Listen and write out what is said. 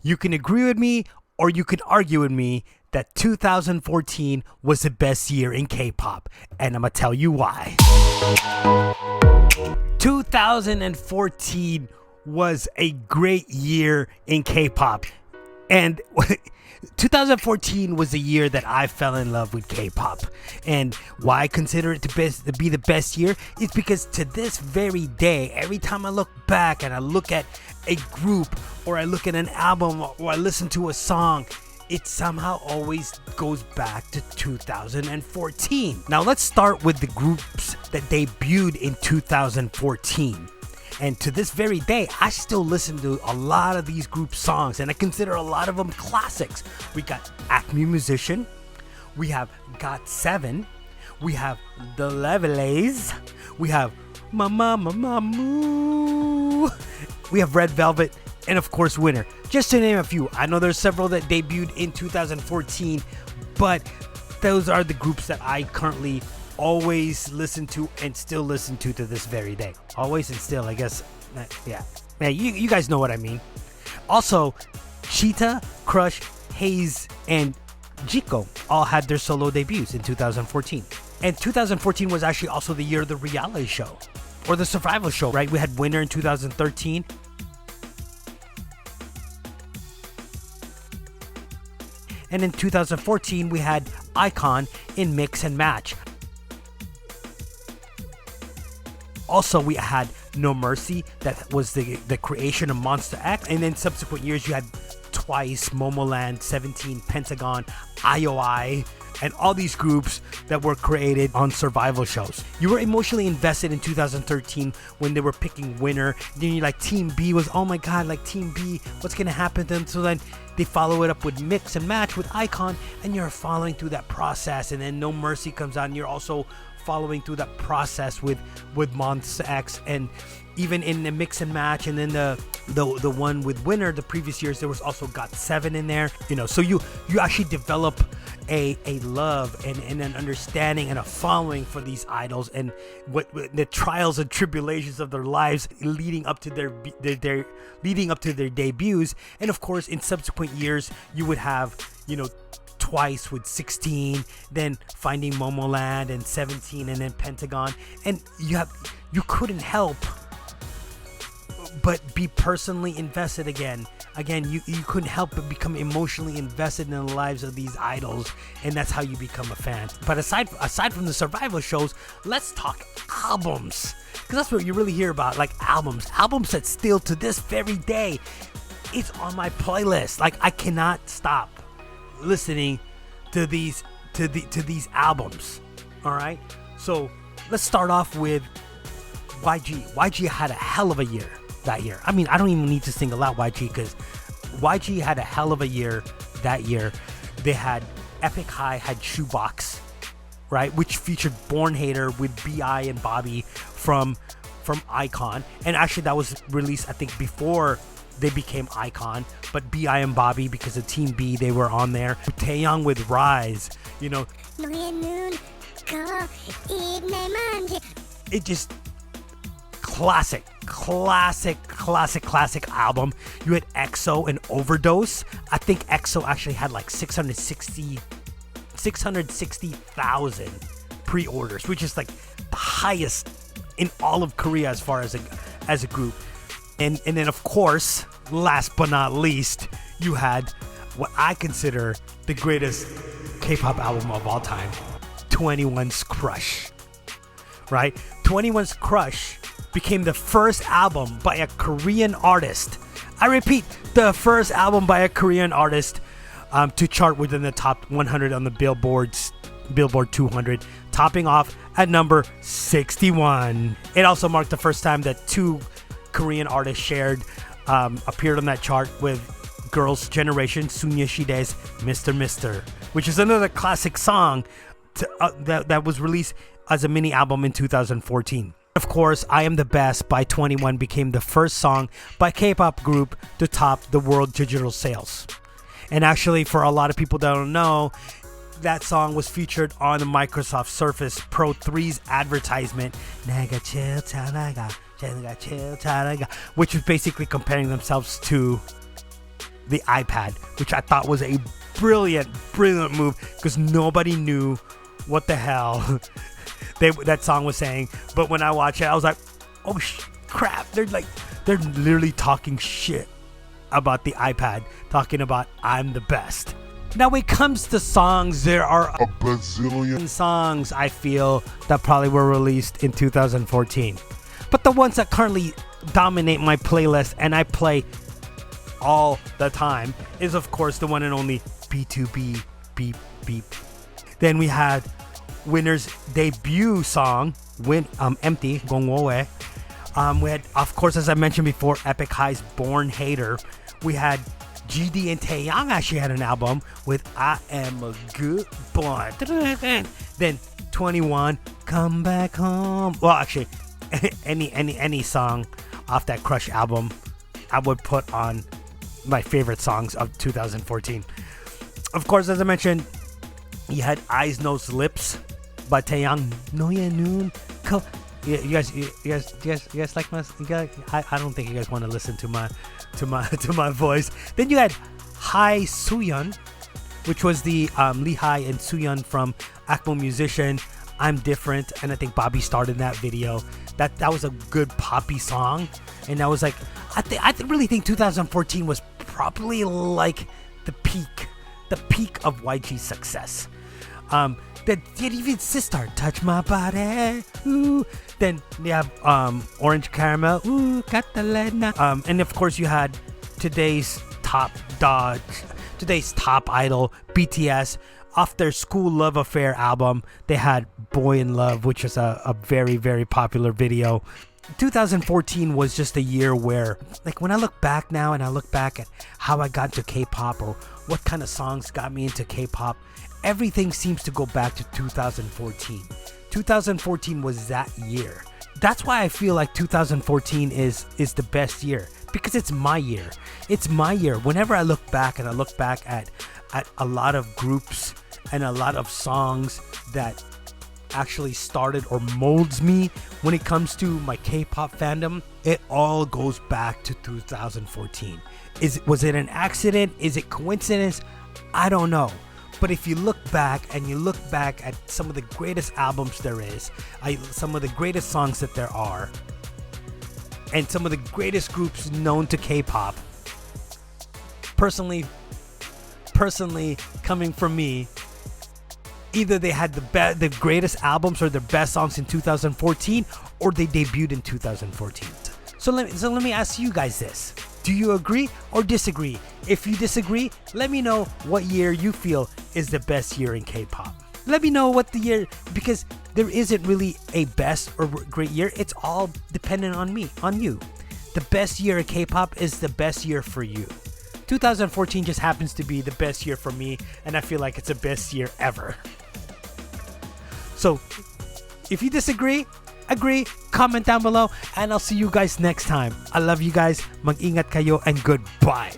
You can agree with me or you can argue with me that 2014 was the best year in K-pop, and I'm gonna tell you why. 2014 was a great year in K-pop, and 2014 was the year that I fell in love with K-pop. And why I consider it to be the best year is because to this very day, every time I look back and I look at a group or I look at an album or I listen to a song, it somehow always goes back to 2014. Now let's start with the groups that debuted in 2014. And to this very day, I still listen to a lot of these group songs, and I consider a lot of them classics. We got Acme Musician, we have GOT7, we have The Levelays, we have Mamamoo, we have Red Velvet, and of course Winner, just to name a few. I know there's several that debuted in 2014, but those are the groups that I currently always listen to and still listen to this very day. Always and still, I guess. Yeah, you guys know what I mean. Also, Cheetah, Crush, Haze, and Jiko all had their solo debuts in 2014. And 2014 was actually also the year of the reality show, or the survival show, right? We had Winner in 2013. And in 2014, we had IKON in Mix and Match. Also, we had No Mercy, that was the creation of Monsta X. And in subsequent years, you had Twice, Momoland, 17, Pentagon, IOI, and all these groups that were created on survival shows. You were emotionally invested in 2013 when they were picking Winner. Then you like Team B was, oh my god, like Team B, what's gonna happen to them? So then they follow it up with Mix and Match with IKON, and you're following through that process. And then No Mercy comes out, and you're also following through that process with Monsta X, and even in the Mix and Match, and then the one with Winner the previous years, there was also GOT7 in there, you know. So you actually develop a love and an understanding and a following for these idols, and what the trials and tribulations of their lives leading up to their debuts. And of course, in subsequent years, you would have, you know, Twice with 16, then finding Momoland, and 17, and then Pentagon, and you couldn't help but be personally invested again. You couldn't help but become emotionally invested in the lives of these idols, and that's how you become a fan. But aside from the survival shows, let's talk albums, because that's what you really hear about, like albums that still to this very day, it's on my playlist. Like, I cannot stop listening to these albums. All right, so let's start off with YG had a hell of a year that year. I mean, I don't even need to single out YG, because YG had a hell of a year that year. They had Epic High, had Shoebox, right, which featured Born Hater with B.I. and Bobby from IKON, and actually that was released, I think, before they became IKON, but B.I. and Bobby, because of Team B, they were on there. Taeyang with Rise, you know. It just classic album. You had EXO and Overdose. I think EXO actually had like 660,000 pre-orders, which is like the highest in all of Korea as far as a group. And then, of course, last but not least, you had what I consider the greatest K-pop album of all time, 2NE1's Crush, right? 2NE1's Crush became the first album by a Korean artist. I repeat, the first album by a Korean artist to chart within the top 100 on the Billboard 200, topping off at number 61. It also marked the first time that two Korean artists appeared on that chart, with Girls' Generation, Sunya Shide's Mr. Mister, which is another classic song that was released as a mini album in 2014. Of course, I Am the Best by 2NE1 became the first song by K-pop group to top the world digital sales. And actually, for a lot of people that don't know, that song was featured on the Microsoft Surface Pro 3's advertisement, which was basically comparing themselves to the iPad, which I thought was a brilliant move because nobody knew what the hell that song was saying. But when I watched it, I was like, oh crap, they're literally talking shit about the iPad, talking about I'm the best. Now when it comes to songs, there are a bazillion songs I feel that probably were released in 2014. But the ones that currently dominate my playlist and I play all the time is of course the one and only B2B Beep Beep. Then we had Winner's debut song, Empty, Gongwoe. We had, of course, as I mentioned before, Epic High's Born Hater. We had GD and Taeyang actually had an album with I Am a Good Boy. Then 21, Come Back Home. Well, actually, any song off that Crush album, I would put on my favorite songs of 2014. Of course, as I mentioned, you had Eyes, Nose, Lips by Taeyang. Noya Noon. You guys like my? I don't think you guys want to listen to my voice. Then you had Hi Suyeon, which was the Lee Hi and Suyeon from ACMO Musician. I'm Different, and I think Bobby started that video. That was a good poppy song, and that was like I really think 2014 was probably like the peak of YG's success. Then even Sistar, Touch My Body. Ooh. Then they have Orange Caramel. Ooh, Catalina. And of course you had today's top idol, BTS. Off their School Love Affair album, they had Boy in Love, which is a very, very popular video. 2014 was just a year where, like, when I look back now and I look back at how I got into K-pop or what kind of songs got me into K-pop, everything seems to go back to 2014. 2014 was that year. That's why I feel like 2014 is the best year, because it's my year. It's my year. Whenever I look back and I look back at a lot of groups and a lot of songs that actually started or molds me when it comes to my K-pop fandom, it all goes back to 2014. Was it an accident? Is it coincidence? I don't know. But if you look back and you look back at some of the greatest albums there is, some of the greatest songs that there are, and some of the greatest groups known to K-pop, personally coming from me, either they had the greatest albums or their best songs in 2014, or they debuted in 2014. So let me ask you guys this. Do you agree or disagree? If you disagree, let me know what year you feel is the best year in K-pop. Let me know what the year, because there isn't really a best or great year. It's all dependent on me, on you. The best year in K-pop is the best year for you. 2014 just happens to be the best year for me, and I feel like it's the best year ever. So, if you disagree, agree, comment down below, and I'll see you guys next time. I love you guys. Mag-ingat kayo and goodbye.